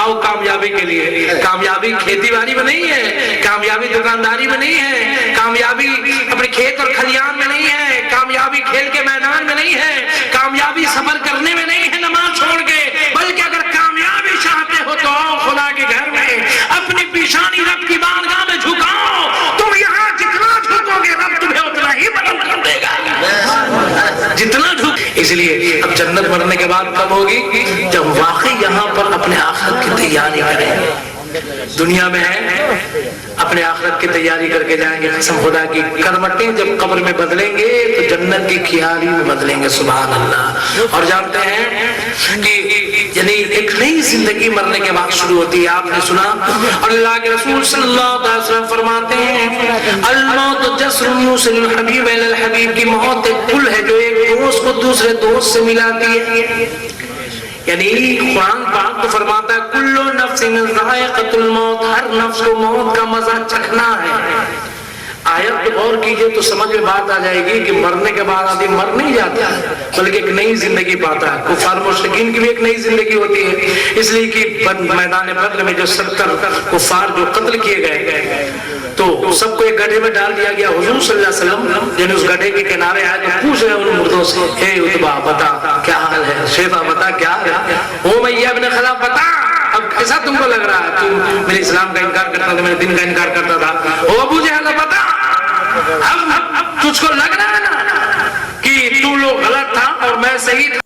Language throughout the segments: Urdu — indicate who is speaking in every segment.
Speaker 1: آؤ کامیابی کے لیے. کامیابی کھیتی باڑی میں نہیں ہے, کامیابی دکانداری میں نہیں ہے, کامیابی اپنے کھیت اور کھلیان میں نہیں ہے, کامیابی کھیل کے میدان میں نہیں ہے, کامیابی سفر کرنے میں نہیں ہے نماز چھوڑ کے, بلکہ اگر کامیابی چاہتے ہو تو آؤ خدا کے گھر میں, اپنی پیشانی رب کی بارگاہ میں جھکاؤ. تم یہاں جتنا جھکو گے رب تمہیں اتنا ہی بلند کر دے گا, جتنا جھک. اس لیے اب جنت مرنے کے بعد کب ہوگی؟ جب واقعی یہاں پر اپنے آخرت کی تیاری کریں. دنیا میں ہے اپنے آخرت کی تیاری کر کے جائیں گے, قسم خدا کی کرمٹیں جب قبر میں بدلیں گے تو جنت کی کھیاری میں بدلیں گے. سبحان اللہ. اور جانتے ہیں کہ یعنی ایک نئی زندگی مرنے کے بعد شروع ہوتی ہے. آپ نے سنا اور اللہ کے رسول صلی اللہ علیہ وسلم فرماتے ہیں الموت جسر یوصل الحبیب الی الحبیب, کی موت ایک پل ہے جو ایک دوست کو دوسرے دوست سے ملاتی ہے. یعنی قرآن پاک تو فرماتا ہے کل نفس ذائقۃ الموت, ہر نفس کو موت کا مزہ چکھنا ہے. آیت پہ غور کیجئے تو سمجھ میں بات آ جائے گی کہ مرنے کے بعد آدمی مر نہیں جاتا ہے بلکہ ایک نئی زندگی پاتا ہے. کفار مشرکین کی بھی ایک نئی زندگی ہوتی ہے, اس لیے کہ میدان بدر میں جو 70 کفار جو قتل کیے گئے تو سب کو ایک گڑھے میں ڈال دیا گیا. حضور صلی اللہ علیہ وسلم یعنی اس گڑھے کے کنارے آئے تو پوچھ رہے ان مردوں سے, اے عتبہ بتا کیا حال ہے, شیبہ بتا کیا حال ہے, امیہ ابن خلف بتا اب کیسا تم کو لگ رہا ہے, تو میرے اسلام کا انکار کرتا تھا, میرے دین کا انکار کرتا تھا. او ابو جہل بتا اب تجھ کو لگ رہا ہے نا کہ تو لوگ غلط تھا اور میں صحیح تھا.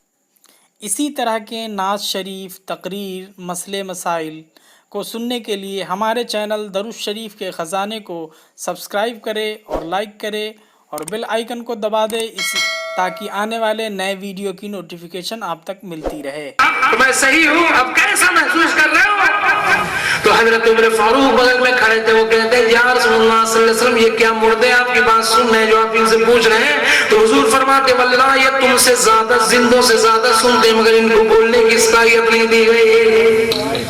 Speaker 2: اسی طرح کے نعت شریف, تقریر, مسئلے مسائل کو سننے کے لیے ہمارے چینل درود شریف کے خزانے کو سبسکرائب کرے اور لائک کرے اور بیل آئیکن کو دبا دے تاکہ آنے والے نئے ویڈیو کی نوٹیفیکیشن آپ تک ملتی رہے.
Speaker 1: میں صحیح ہوں, اب کیسا محسوس کر رہے ہو؟ تو حضرت عمر فاروق بغل میں کھڑے تھے, وہ کہتے ہیں یا رسول اللہ صلی اللہ علیہ وسلم یہ کیا مردے آپ کی بات سن رہے ہیں جو آپ ان سے پوچھ رہے ہیں؟ تو حضور فرماتے واللہ یہ تم سے زیادہ زندوں سے زیادہ سنتے مگر ان کو بولنے کی صلاحیت نہیں دی گئی.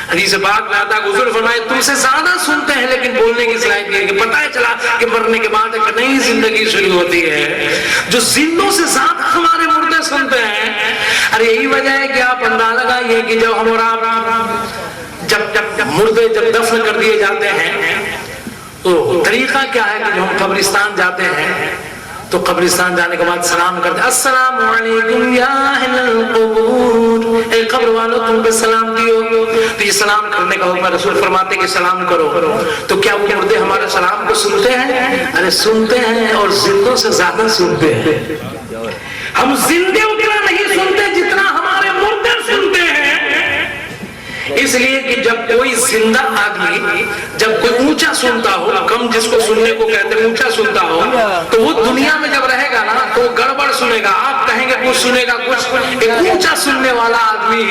Speaker 1: حدیث پاک میں آتا ہے حضور فرمائے تم سے زیادہ سنتے ہیں لیکن بولنے کی صلاحیت نہیں ہے. پتہ چلا کہ مرنے کے بعد ایک نئی زندگی شروع ہوتی ہے. جو زندوں سے زیادہ ہمارے مردے سنتے ہیں, ارے یہی وجہ ہے کہ آپ اندازہ لگائیے کہ جب ہم اور آپ جب مردے جب دفن کر دیے جاتے ہیں تو طریقہ کیا ہے کہ جب ہم قبرستان جاتے ہیں تو قبرستان جانے کے بعد سلام کرتے ہیں السلام علیکم یا اہل القبور, اے قبر والو تم پہ سلام دیو. تو یہ سلام کرنے کا حکم رسول فرماتے کہ سلام کرو. تو کیا وہ مردے ہمارے سلام کو سنتے ہیں؟ ارے سنتے ہیں اور زندوں سے زیادہ سنتے ہیں. ہم زندے اتنا نہیں سنتے جتنا ہمارے مردے سنتے ہیں. اس لیے کہ جب کوئی زندہ آدمی جب کوئی اونچا سنتا ہو, کم جس کو سننے کو کہتے ہیں اونچا سنتا ہو, تو وہ دنیا میں جب رہے گا نا تو وہ گڑبڑ سنے گا. آپ کہیں گے کچھ سنے گا کچھ. ایک اونچا سننے والا آدمی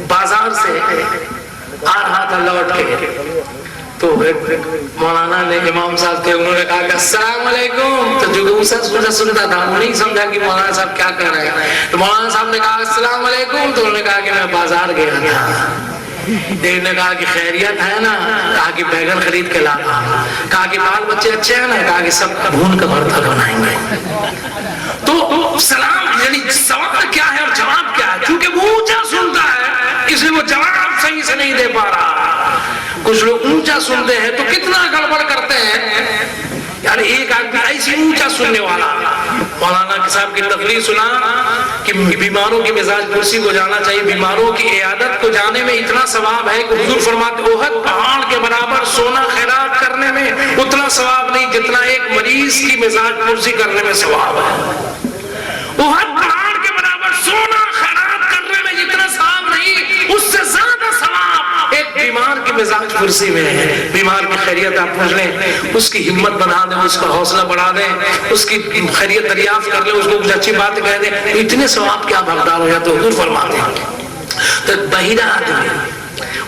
Speaker 1: بازار سے آ رہا تھا لوٹ کے, تو مولانا نے امام صاحب تھے, انہوں نے کہا کہ السلام علیکم. تو جو اونچا سنتا تھا وہ نہیں سمجھا کہ مولانا صاحب کیا کہہ رہے ہیں. تو مولانا صاحب نے کہا السلام علیکم. تو انہوں نے کہا کہ میں بازار گیا تھا. دیکھ نے کہا کہ خیریت ہے نا, کہا کہ بیگن خرید کے لاتا. کہا کہ بال بچے اچھے ہیں نا, کہا کہ سب بھون کا بھرتا بنائیں گے. تو سلام یعنی سوال کیا ہے اور جواب کیا ہے, چونکہ وہ اونچا سنتا ہے اس لیے وہ جواب صحیح سے نہیں دے پا رہا. کچھ لوگ اونچا سنتے ہیں تو کتنا گڑبڑ کرتے ہیں. یعنی ایک آدمی ایسی اونچا سننے والا, مولانا صاحب کی تقریر سنا کہ بیماروں کی مزاج پرسی کو جانا چاہیے, بیماروں کی عیادت کو جانے میں اتنا ثواب ہے کہ حضور فرماتے احد پہاڑ کے برابر سونا خیرات کرنے میں اتنا ثواب نہیں جتنا ایک مریض کی مزاج پرسی کرنے میں ثواب ہے. احد پہاڑ کے برابر سونا خیرات کرنے میں جتنا ثواب نہیں, اس سے زیادہ ثواب ایک بیمار کی مزاج پرسی میں ہے. بیمار کی خیریت آپ پوچھ لیں, اس کی ہمت بنا دیں, اس کا حوصلہ بڑھا دیں, اس کی خیریت دریافت کر لیں, اس کو کچھ اچھی بات کہہ دیں, اتنے ثواب کے آپ حقدار ہو جاتے. حضور فرماتے ہیں تو بہیرہ آدمی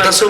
Speaker 1: 10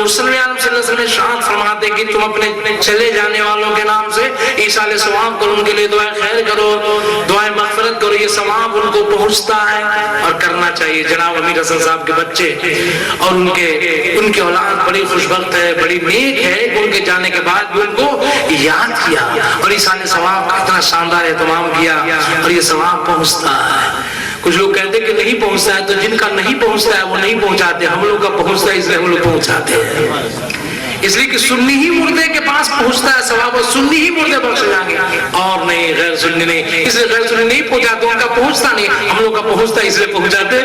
Speaker 1: تو رسول اللہ صلی اللہ علیہ وسلم ارشاد فرماتے کہ تم اپنے چلے جانے والوں کے نام سے ایصال ثواب کرو، ان کے لیے دعائیں خیر کرو، دعائیں مغفرت کرو، یہ ثواب ان کو پہنچتا ہے اور کرنا چاہیے۔ جناب امیر حسن صاحب کے بچے اور ان کے اولاد بڑی خوشبخت ہے، بڑی نیک ہے کہ ان کے جانے کے بعد بھی ان کو یاد کیا اور ایصال ثواب کا اتنا شاندار اہتمام کیا اور یہ ثواب پہنچتا ہے۔ کچھ لوگ کہتے ہیں کہ نہیں پہنچتا ہے، تو جن کا نہیں پہنچتا ہے وہ نہیں پہنچاتے، ہم لوگ کا پہنچتا ہے اس لیے ہم لوگ پہنچاتے ہیں۔ اس لیے کہ سنی ہی مردے کے پاس پہنچتا ہے ثواب، اور سنی ہی مردے بخش جائیں گے اور نہیں غیر سنی نہیں، اس لیے غیر سنی نہیں پہنچاتے، ان کا پہنچتا نہیں، ہم لوگ کا پہنچتا ہے اس لیے پہنچاتے۔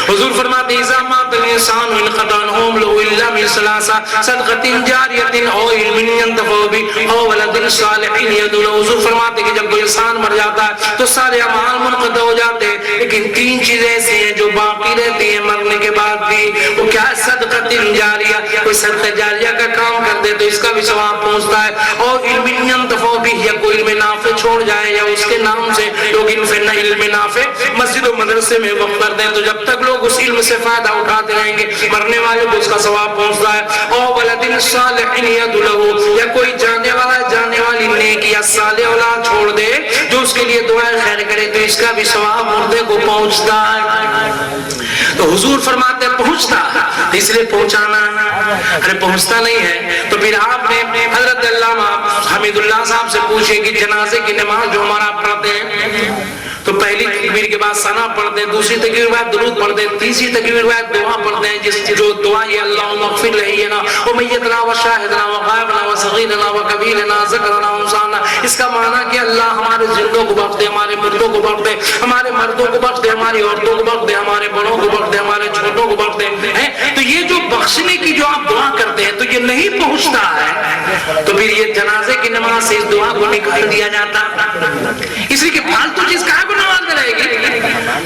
Speaker 1: حضور فرماتے ہیں اذا مات الانسان انقطع عنه له الا من ثلاثه صدقة جاریۃ او علم ينتفع به او ولد صالح يدعو له۔ حضور فرماتے ہیں کہ جب کوئی انسان مر جاتا ہے تو سارے اعمال منقطع ہو جاتے ہیں، لیکن تین چیزیں ایسی ہیں جو باقی رہتی ہیں مرنے کے بعد بھی۔ وہ کیا ہے؟ صدقۃ جاریہ، کوئی صدقہ جاریہ کا کام کر دے تو اس کا بھی ثواب پہنچتا ہے، اور علم ينتفع به، یا کوئی علم نافع چھوڑ جائے یا اس کے نام سے لوگ علم نافع مسجد و مدرسے میں وقف کر دیں تو جب تک لوگ اس علم سے فائدہ اٹھاتے رہیں گے مرنے والے کو اس کا ثواب پہنچتا ہے۔ اور ولد صالح يدعو له، یا کوئی جانے والی نیک یا صالح اولاد چھوڑ دے جو اس کے لیے دعائیں خیر کرے تو اس کا بھی ثواب مردے کو پہنچتا ہے۔ تو حضور فرماتے ہیں پہنچتا، اس لیے پہنچانا، ارے پہنچتا نہیں ہے تو پھر آپ نے حضرت علامہ حمید اللہ صاحب سے پوچھے کہ جنازے کی نماز جو ہمارا پڑھتے ہیں تو پہلی تکبیر کے بعد ثنا پڑھتے ہیں، دوسری تکبیر کے بعد درود پڑھتے ہیں، تیسری تکبیر کے بعد دعا پڑھتے ہیں، جس جو دعا یہ اللہم اغفر لحینا ومیتنا وشاہدنا وغائبنا وصغیرنا وکبیرنا ذکرنا انسانا، اس کا معنی کہ اللہ ہمارے زندوں کو بخش دے، ہمارے مردوں کو بخش دے، ہمارے مردوں کو بخش دے، ہماری عورتوں کو بخش دے، ہمارے بڑوں کو بخش دے، ہمارے چھوٹوں کو بخش دے۔ تو یہ جو بخشنے کی جو آپ دعا کرتے ہیں تو یہ نہیں پہنچتا ہے، تو پھر یہ جنازے کی نماز سے اس دعا کو نکال دیا جاتا، اس لیے کہ فالتو چیز کہاں کو نماز میں رہے گی،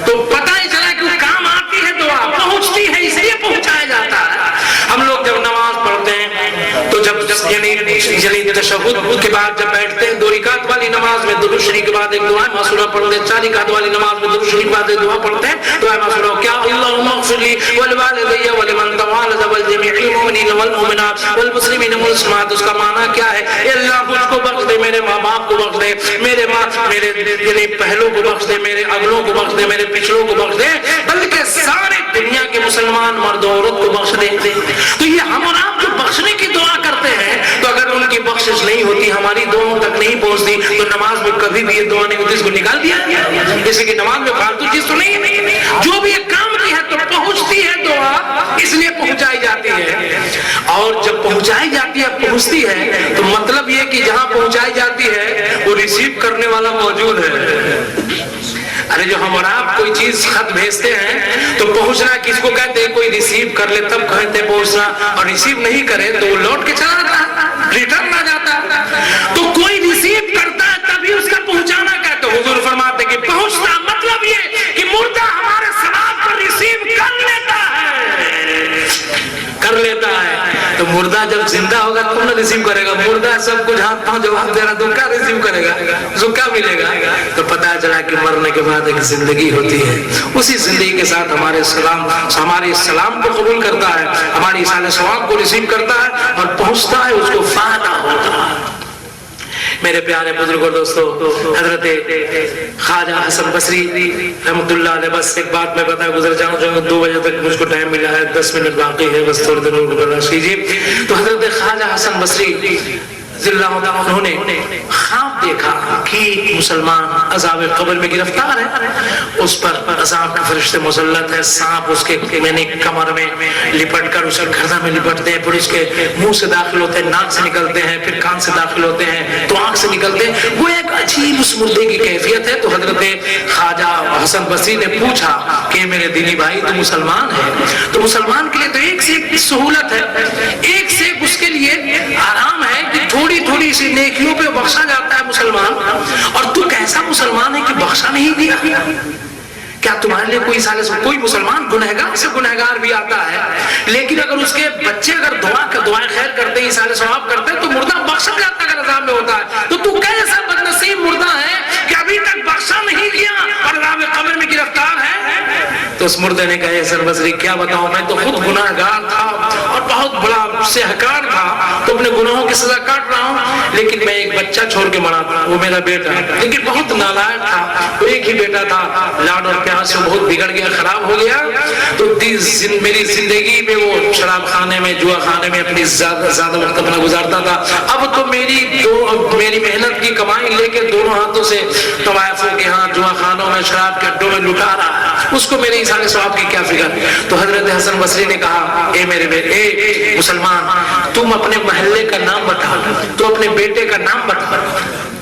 Speaker 1: تو پتہ ہی چلا کہ وہ کام آتی ہے دعا پہنچتی ہے اس لیے پہنچایا جاتا ہے۔ ہم لوگ جب نماز پڑھتے ہیں تو جب یعنی تشہد کے بعد جب بیٹھتے ہیں 2 رکعت والی نماز میں درود شریف کے بعد ایک دعا معصورہ پڑھتے ہیں، 4 رکعت والی نماز میں درود شریف کے بعد ایک دعا پڑھتے ہیں، دعا معصورہ کیا اللہم اغفر لی ولوالدی ولمن توالد ولجمیع المؤمنین والمؤمنات والمسلمین والمسلمات۔ اس کا معنی کیا ہے؟ اے اللہ مجھ کو بخش دے، میرے ماں باپ کو بخش دے، میرے یعنی پہلوں کو بخش دے، میرے اگلوں کو بخش دے، میرے پچھلوں کو بخش دے، بلکہ سارے دنیا کے مسلمان مرد و عورت کو بخش دے۔ تو یہ ہم اور آپ جو بخشنے کی دعا کرتے ہیں تو اگر ان کی بخشش نہیں ہوتی، ہماری دعاؤں تک نہیں پہنچتی تو نماز میں کبھی بھی یہ دعا نہیں ہوتی، اس کو نکال دیا جیسے کہ نماز میں فالتو چیز تو نہیں ہے، جو بھی ایک کام کی ہے تو پہنچتی ہے دعا اس لیے پہنچائی جاتی ہے، اور جب پہنچائی جاتی ہے پہنچتی ہے تو مطلب یہ کہ جہاں پہنچائی جاتی ہے وہ ریسیو کرنے والا موجود ہے۔ ارے جو ہم اور آپ کوئی چیز خط بھیجتے ہیں تو پہنچنا کس کو کہتے ہیں؟ کوئی ریسیو کر لے تب کہتے ہیں پہنچنا، اور ریسیو نہیں کرے تو وہ لوٹ کے چلا جاتا، ریٹرن آ جاتا۔ تو کوئی ریسیو کرتا ہے تبھی اس کا پہنچانا کہتے ہیں۔ حضور فرماتے کہ پہنچنا مطلب یہ کہ مردہ ہمارے ثواب کو ریسیو کر لیتا ہے۔ تو مردہ جب زندہ ہوگا تو نہ ریسیو کرے گا، مردہ سب کچھ ہاتھ پاؤں جواب دے رہا تو کیا ریسیو کرے گا، اس کو کیا ملے گا؟ تو پتہ چلا کہ مرنے کے بعد ایک زندگی ہوتی ہے، اسی زندگی کے ساتھ ہمارے سلام کو قبول کرتا ہے، ہماری ایصال ثواب کو ریسیو کرتا ہے اور پہنچتا ہے، اس کو فائدہ ہوتا ہے۔ میرے پیارے بزرگ اور دوستو، حضرت خواجہ حسن بصری رحمۃ اللہ علیہ، بس ایک بات میں بتا گزر جاؤں، جو 2 بجے تک مجھ کو ٹائم ملا ہے، 10 منٹ باقی ہے، بس تھوڑی دیر برداشت کیجیے۔ تو حضرت خواجہ حسن بصری انہوں نے خواب دیکھا کہ مسلمان عذاب قبر میں گرفتار ہے، اس پر عذاب کے فرشتے مسلط ہے، سانپ اس کے یعنی کمر میں لپٹ کر اس کے گردن میں لپٹتے ہیں، پھر اس کے منہ سے داخل ہوتے ہیں، ناک سے نکلتے ہیں، پھر کان سے داخل ہوتے ہیں تو آنکھ سے نکلتے ہیں۔ وہ ایک عجیب اس مردے کی کیفیت ہے۔ تو حضرت خواجہ حسن بصری نے پوچھا کہ میرے دینی بھائی تو مسلمان ہے، تو مسلمان کے لیے تو ایک سے ایک سہولت ہے، ایک سے ایک اس کے لیے آرام ہے کہ تھوڑی سی نیکیوں پہ بخشا جاتا ہے مسلمان، اور تو کیسا مسلمان ہے کہ بخشا نہیں دیا؟ کیا تمہارے لیے کوئی مسلمان گنہگار سے گنہگار بھی آتا ہے، لیکن اگر اس کے بچے اگر دعائیں خیر کرتے ہیں، ایصال ثواب کرتے ہیں تو مردہ بخشا جاتا ہے اگر عذاب میں ہوتا ہے، تو کیسا بدنصیب مردہ ہے کہ ابھی تک بخشا نہیں گیا اور عذاب قبر میں گرفتار ہے؟ تو تو اس مردے نے کہا حسن بصری کیا بتاؤں، میں تو خود گناہگار تھا اور بہت بڑا سہکار تھا، تو اپنے گناہوں کی سزا کاٹ رہا ہوں، لیکن میں ایک بچہ چھوڑ کے مرا تھا، وہ میرا بیٹا، لیکن بہت نالائق تھا، وہ ایک ہی بیٹا تھا، لاڈ اور پیار سے بہت بگڑ گیا، خراب ہو گیا، تو میری زندگی میں وہ شراب خانے میں، جوا خانے میں اپنی زیادہ وقت اپنا گزارتا تھا، اب تو میری محنت کی کمائی لے کے دونوں ہاتھوں سے طوائفوں کے ہاں، جوا خانوں میں، شراب کے اڈوں میں لٹا رہا ہے، اس کو میرے اظہار ثواب کی کیا فکر۔ تو حضرت حسن بصری نے کہا اے میرے بیٹے مسلمان، تم اپنے محلے کا نام بتا، تو اپنے بیٹے کا نام بتا،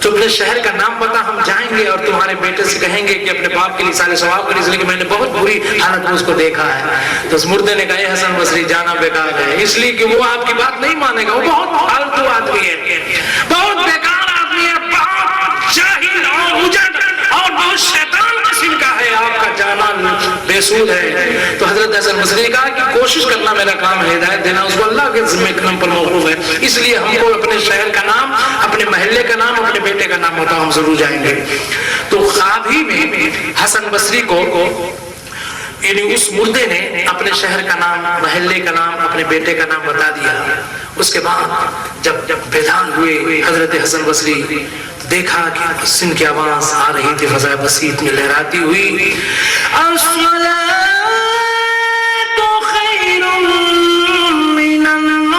Speaker 1: تو اپنے شہر کا نام بتا، ہم جائیں گے اور تمہارے بیٹے سے کہیں گے کہ اپنے باپ کے لیے اظہار ثواب کریں، اس لیے کہ میں نے بہت بری حالت میں اس کو دیکھا ہے۔ تو اس مردے نے کہا اے حسن بصری جانا بیکار ہے، اس لیے کہ وہ آپ کی بات نہیں مانے گا، وہ بہت فالتو آدمی ہے، بہت بیکار آدمی ہے، بہت جاہل اور اجڑ اور بہت شیطان قسم کا ہے، آپ کا جانا بے سود ہے۔ تو حضرت حسن بصری نے کہا کہ کوشش کرنا میرا کام ہے، ہدایت دینا اس کو اللہ کے ذمہ کرم پر موقوف ہے، اس لیے ہم کو اپنے شہر کا نام، اپنے محلے کا نام، اپنے بیٹے کا نام بتاؤ، ہم ضرور جائیں گے۔ تو خواب ہی میں حسن بصری کو یعنی اس مردے نے اپنے شہر کا نام، محلے کا نام، اپنے بیٹے کا نام بتا دیا۔ اس کے بعد جب بیدار ہوئے حضرت حسن بصری، دیکھا کہ محسن کی آواز آ رہی تھی فضائے بسیط میں لہراتی ہوئی، الصلاۃ خیر من النوم،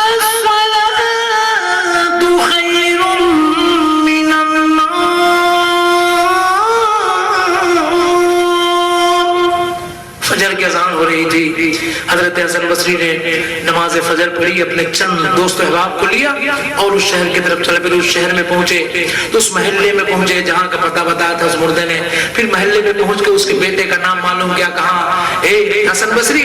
Speaker 1: الصلاۃ خیر من النوم۔ فجر کی اذان ہو رہی تھی، حضرت حسن بصری نے نماز فجر پڑھی، اپنے چند دوست احباب کو لیا اور اس شہر کی طرف چلے۔ پھر اس شہر میں پہنچے تو اس محلے میں پہنچے جہاں کا پتہ بتایا تھا اس مردے نے، پھر محلے میں پہنچ کے اس کے بیٹے کا نام معلوم کیا، کہا اے حسن بصری،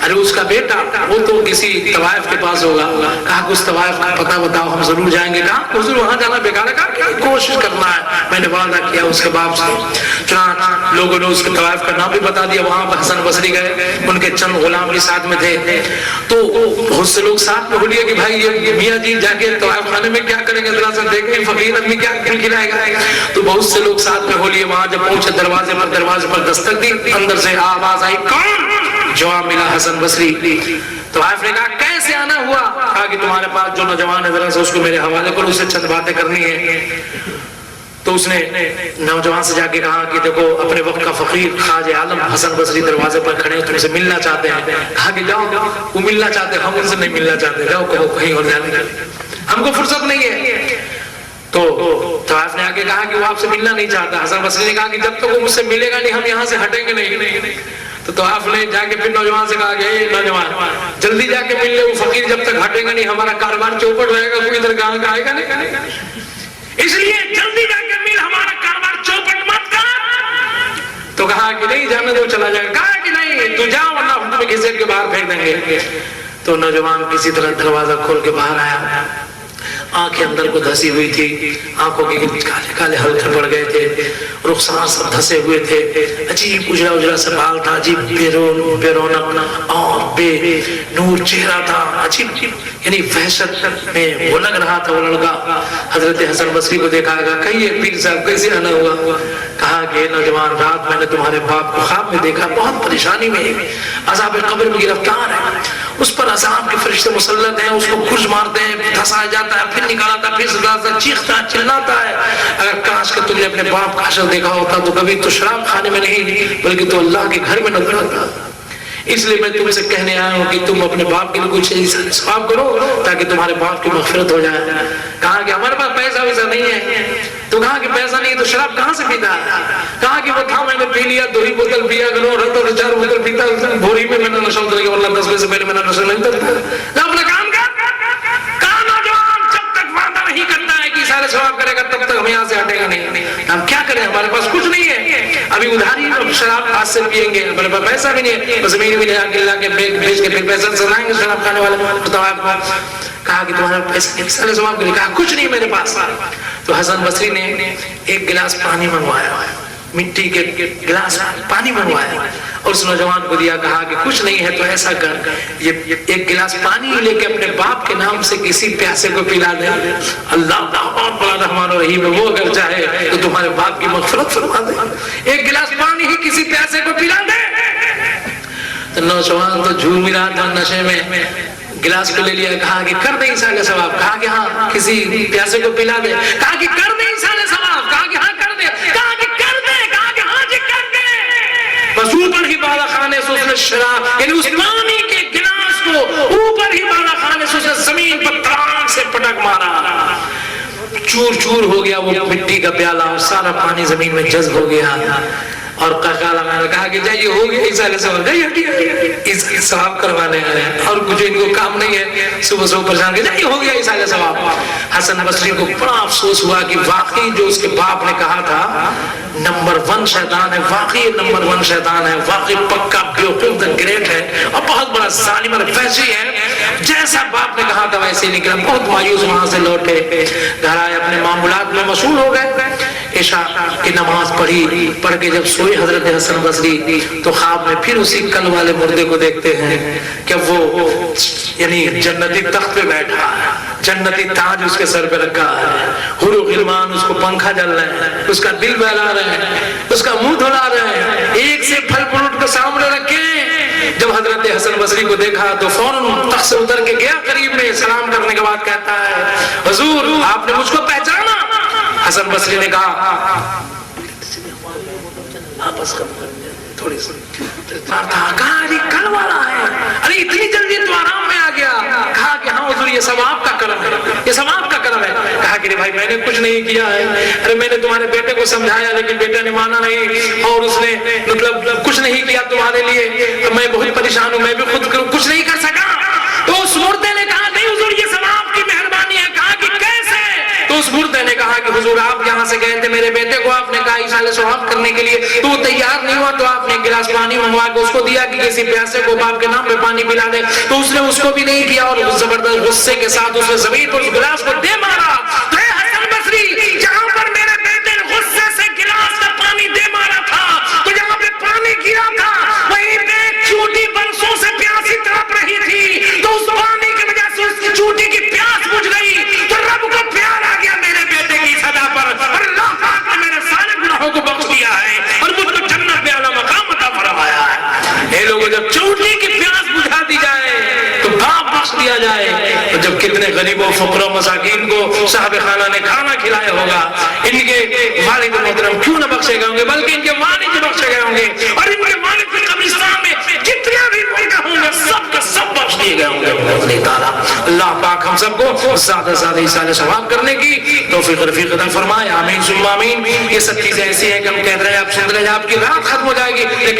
Speaker 1: ارے اس کا بیٹا وہ تو کسی طوائف کے پاس ہوگا، کہا کہ اس طوائف کا پتہ بتاؤ، ہم ضرور جائیں گے۔ کہا حضور وہاں جانا بیکار ہے، کہا کوشش کرنا ہے، میں نے وعدہ کیا اس کے باپ سے۔ چنانچہ لوگوں نے اس کے طوائف کا نام بھی بتا دیا، وہاں پر حسن بصری گئے، ان کے چند غلام بھی ساتھ میں تھے، تو بہت سے لوگ ساتھ میں ہو لیے کہ بھائی یہ میاں جی جا کے طوائف خانے میں کیا کریں گے، ذرا سا دیکھیں فقیر آدمی کیا کھلائے گا۔ تو بہت سے لوگ ساتھ میں ہو لیے، وہاں جب پہنچے دروازے پر دستک دی، اندر سے آواز آئی کون؟ جواب ملا حسن بصری۔ طوائف نے کہا کیسے آنا ہوا؟ کہا کہ تمہارے پاس جو نوجوان ہے ذرا سا اس کو میرے حوالے کرو، اسے چند باتیں کرنی ہے۔ تو اس نے نوجوان سے جا کے کہا کہ دیکھو اپنے وقت کا فقیر خواجہ عالم حسن بصری دروازے پر کھڑے ہیں، تم سے ملنا چاہتے ہیں۔ کہا کہ جاؤ، وہ ملنا چاہتے ہیں، ہم ان سے نہیں ملنا چاہتے، جاؤ کہو کہیں اور جانے کا، ہم کو فرصت نہیں ہے۔ تو طوائف نے آگے کہا کہ وہ آپ سے ملنا نہیں چاہتا۔ حسن بصری نے کہا کہ جب تک وہ مجھ سے ملے گا نہیں ہم یہاں سے ہٹیں گے نہیں۔ تو طوائف نے جا کے پھر نوجوان سے کہا کہ اے نوجوان جلدی جا کے مل لے وہ فقیر، جب تک ہٹے گا نہیں ہمارا کاروبار چوپٹ رہے گا، کوئی ادھر گاہ کا آئے گا نہیں، اس لیے جلدی جا کے مل، ہمارا کاروبار چوپٹ مت کر۔ تو کہا کہ نہیں جانے دو، چلا جائے گا۔ کہا کہ نہیں تو جاؤ ورنہ ہم تمہیں گھسیٹ کے باہر پھینک دیں گے۔ تو نوجوان کسی طرح دروازہ کھول کے باہر آیا، آنکھیں اندر کو دھسی ہوئی تھی، آنکھوں کے کالے کالے حلقے پڑ گئے تھے، رخسار سب دھسے ہوئے تھے، عجیب اجڑا اجڑا سا بال تھا، عجیب بے رونق اور بے نور چہرہ تھا، عجیب یعنی وحشت میں وہ لگ رہا تھا وہ لڑکا۔ حضرت حسن بصری کو دیکھا گا، کہیے پیر صاحب کیسے آنا ہوا؟ کہا کہ نوجوان رات میں نے تمہارے باپ کو خواب میں دیکھا، بہت پریشانی میں عذاب قبر میں گرفتار ہے، اس پر عذاب کے فرشتے مسلط ہیں، اس کو گرز مارتے ہیں، دھسایا جاتا ہے، پھر نکالا تھا، پھر سزا سے چیختا ہے، چلاتا ہے۔ اگر کاش کہ تم نے اپنے باپ کا حشر دیکھا ہوتا تو کبھی تو شراب خانے میں نہیں بلکہ تو اللہ کے گھر میں نظر آتا۔ اس لیے میں تم سے کہنے آیا ہوں کہ تم اپنے باپ کے لیے کچھ ثواب کرو تاکہ تمہارے باپ کی مغفرت ہو جائے۔ کہا کہ ہمارے پاس پیسہ ویسا نہیں ہے۔ تو کہا کہ پیسہ نہیں ہے تو شراب کہاں سے پیتا ہے؟ کہا کہ وہ تھا میں نے پی لیا، 2 ہی بوتل پیا کرو، رات اور 4 بوتل پیتا بھوری میں نے نشہ اتر گیا، ورنہ 10 بجے سے پہلے میں نے نشہ نہیں اترتا۔ اپنا کام کر۔ کہا نوجوان جب تک وعدہ نہیں کرتا ہے کہ سارے ثواب کرے گا تب تک ہم یہاں سے ہٹے گا نہیں۔ ہم کیا کریں، ہمارے پاس کچھ نہیں ہے، ابھی ادھاری شراب ہاتھ سے پیئیں گے، ہمارے پاس پیسہ بھی نہیں ہے، زمین بھی نہیں لا کے بیچ کے پھر پیسہ سلائیں گے شراب کھانے والے طوائف کو۔ کہا کہ تمہارے پیسے نہیں، سارے ثواب کرے۔ کہا کچھ نہیں میرے پاس۔ تو حسن بصری نے ایک گلاس پانی منگوایا، مٹی کے گلاس پانی منگوایا اور اس نوجوان کو دیا, کہا کہ کچھ نہیں ہے تو ایسا کر, یہ ایک گلاس پانی لے کے اپنے باپ کے نام سے کسی پیاسے کو پلا دے, اللہ بہت بڑا رحمان و رحیم ہے, وہ اگر چاہے تو تمہارے باپ کی مغفرت فرما دے, ایک گلاس پانی ہی کسی پیاسے کو پلا دے. تو نوجوان تو جھوم رہا تھا نشے میں, گلاس کو لے لیا, کہا کہ کر دے ایصال ثواب, کہا کہ ہاں کسی پیاسے کو پلا دے, کہا کہ کر دے ایصال ثواب, کہا کہ ہاں کر دے, کہا کہ کر دے, کہا کہ ہاں جی کر دے. بس اوپر ہی بالا خانے سے اس نے شراب, یعنی اس پانی کے گلاس کو اوپر ہی بالا خانے سے اس نے زمین پر تراک سے پٹک مارا, چور چور ہو گیا وہ مٹی کا پیالہ, اور سارا پانی زمین میں جذب ہو گیا. اور کہا کہ جائیے ہو گیا ایصال ثواب, اس کی ثواب کروانے آئے اور کچھ ان کو کام نہیں ہے, صبح صبح پریشان کہ جائیے ہو گیا ایصال ثواب. حسن بصری کو بڑا افسوس ہوا کہ واقعی جو اس کے باپ نے کہا تھا نمبر 1 شیطان ہے, واقعی نمبر 1 شیطان ہے, واقعی پکا بیوقوف گریٹ ہے اور بہت بڑا ظالم اور فحشی ہے. جیسا باپ نے کہا تھا ویسے ہی نکلا, بہت مایوس وہاں سے لوٹے, گھر آئے, اپنے معمولات میں مشغول ہو گئے. عشاء کی نماز پڑھ کے جب سوئے حضرت حسن بصری تو خواب میں پھر اسی کل والے مردے کو دیکھتے ہیں کہ وہ یعنی جنتی تخت پہ بیٹھا ہے, جنتی تاج اس کے سر پہ رکھا ہے, حور و غلمان اس کو پنکھا جل رہے ہیں, اس کا دل بہلا رہے ہیں, اس کا منہ دھلا رہے ہیں, ایک سے پھل فروٹ کو سامنے رکھے. جب حضرت حسن بصری کو دیکھا تو فوراً تخت سے اتر کے گیا قریب میں, سلام کرنے کے بعد کہتا ہے حضور آپ نے مجھ کو پہچانا؟ حسن بصری نے کہا آپس کا تھوڑی سی کل والا ہے, ارے اتنی جلدی تو آرام میں آ گیا. کہا کہ ہاں حضور یہ سب آپ کا کرم ہے, یہ سب آپ کا کرم ہے. کہا کہ بھائی میں نے کچھ نہیں کیا ہے, ارے میں نے تمہارے بیٹے کو سمجھایا لیکن بیٹے نے مانا نہیں, اور اس نے مطلب کچھ نہیں کیا تمہارے لیے, میں بہت پریشان ہوں, میں بھی خود کچھ نہیں کر سکا. تو اس مردے نے کہا نہیں حضور یہ سب آپ کی مہربانی ہے. کہا کہ کیسے؟ تو اس مردے نے کہا کہ حضور آپ یہاں سے گئے تھے, میرے بیٹے کو آپ نے کہا ایصال ثواب کرنے کے لیے, تو وہ تیار نہیں ہوا, تو آپ نے ایک گلاس پانی منگوا کے اس کو دیا کہ کسی پیاسے کو باپ کے نام پہ پانی پلا دے, تو اس نے اس کو بھی نہیں کیا, اور زبردست غصے کے ساتھ اس نے زمین پر اس گلاس کو دے مارا. تو اے حسن بصری, جہاں پر میرے بیٹے نے غصے سے گلاس کا پانی دے مارا تھا, تو جہاں پہ پانی گرا تھا وہیں پہ چوٹی برسوں سے پیاسی تڑپ رہی تھی, تو اس پانی کی وجہ سے اس کی چوٹی کی پیاس بجھ گئی, تو رب کو پیار آ گیا میرے بیٹے کی صدا پر, اور اللہ پاک نے میرے سارے گناہوں کو بخش دیا ہے اور مجھ کو جنت میں اعلیٰ مقام عطا فرمایا ہے. اے لوگوں جب چوٹی کی پیاس بجھا دی جائے تو باپ بخش دیا جائے, تو جب کتنے غریبوں فقراء مساکین کو صاحب خانہ نے کھانا کھلایا ہوگا, ان کے والد محترم کیوں نہ بخشے گئے ہوں گے, بلکہ ان کے والد بخشے گئے ہوں گے, اور ان کے والد کے قبرستان میں جتنے بھی مردے ہوں گے سب کے سب بخش دیے گئے ہوں گے. اللہ پاک ہم سب کو زیادہ سے زیادہ ایصال ثواب کرنے کی توفیق رفیق عطا فرمائے, آمین ثم آمین. یہ سب چیزیں ایسی ہیں کہ ہم کہہ رہے ہیں آپ سن رہے ہیں, آپ کی رات ختم ہو جائے گی لیکن